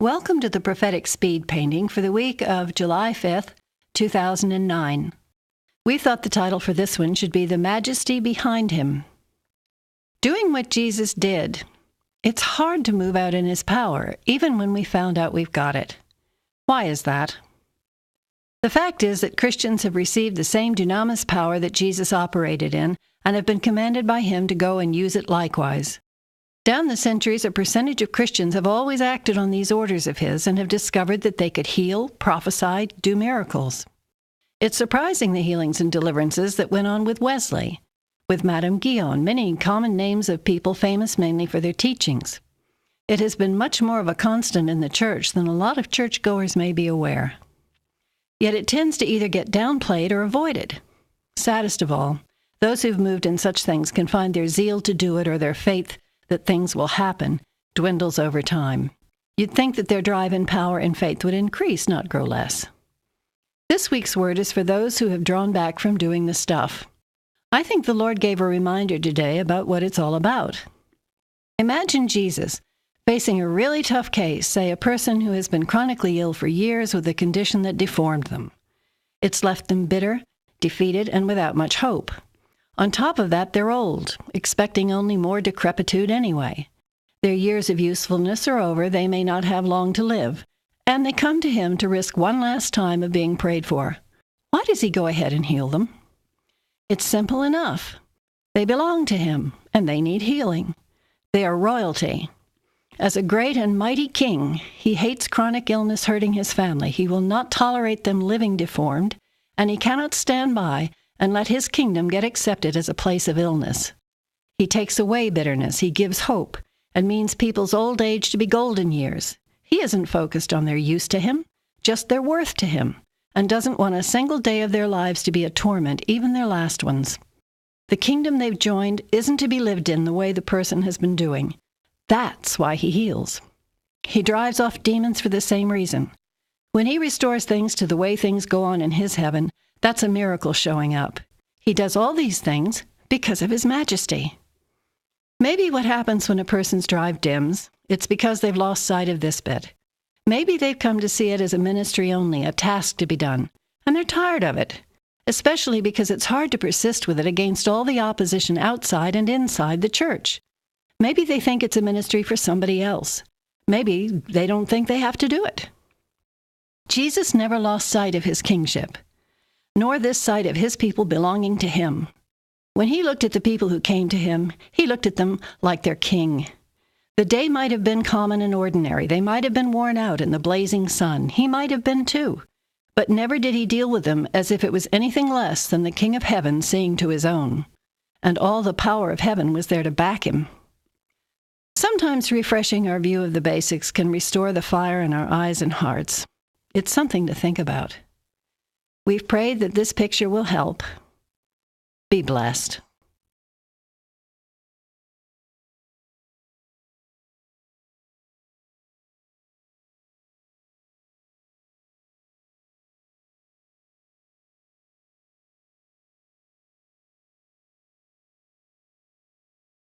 Welcome to the prophetic speed painting for the week of July 5th, 2009. We thought the title for this one should be The Majesty Behind Him. Doing what Jesus did. It's hard to move out in His power, even when we found out we've got it. Why is that? The fact is that Christians have received the same dunamis power that Jesus operated in and have been commanded by Him to go and use it likewise. Down the centuries, a percentage of Christians have always acted on these orders of His and have discovered that they could heal, prophesy, do miracles. It's surprising the healings and deliverances that went on with Wesley, with Madame Guyon, many common names of people famous mainly for their teachings. It has been much more of a constant in the church than a lot of churchgoers may be aware. Yet it tends to either get downplayed or avoided. Saddest of all, those who've moved in such things can find their zeal to do it or their faith that things will happen dwindles over time. You'd think that their drive and power and faith would increase, not grow less. This week's word is for those who have drawn back from doing the stuff. I think the Lord gave a reminder today about what it's all about. Imagine Jesus facing a really tough case, say a person who has been chronically ill for years with a condition that deformed them. It's left them bitter, defeated, and without much hope. On top of that, they're old, expecting only more decrepitude anyway. Their years of usefulness are over, they may not have long to live, and they come to Him to risk one last time of being prayed for. Why does He go ahead and heal them? It's simple enough. They belong to Him, and they need healing. They are royalty. As a great and mighty king, He hates chronic illness hurting His family. He will not tolerate them living deformed, and He cannot stand by and let His kingdom get accepted as a place of illness. He takes away bitterness, He gives hope, and means people's old age to be golden years. He isn't focused on their use to Him, just their worth to Him, and doesn't want a single day of their lives to be a torment, even their last ones. The kingdom they've joined isn't to be lived in the way the person has been doing. That's why He heals. He drives off demons for the same reason. When He restores things to the way things go on in His heaven, that's a miracle showing up. He does all these things because of His majesty. Maybe what happens when a person's drive dims, it's because they've lost sight of this bit. Maybe they've come to see it as a ministry only, a task to be done, and they're tired of it, especially because it's hard to persist with it against all the opposition outside and inside the church. Maybe they think it's a ministry for somebody else. Maybe they don't think they have to do it. Jesus never lost sight of His kingship, nor this sight of His people belonging to Him. When He looked at the people who came to Him, He looked at them like their king. The day might have been common and ordinary. They might have been worn out in the blazing sun. He might have been too. But never did He deal with them as if it was anything less than the King of Heaven seeing to His own. And all the power of heaven was there to back Him. Sometimes refreshing our view of the basics can restore the fire in our eyes and hearts. It's something to think about. We've prayed that this picture will help. Be blessed.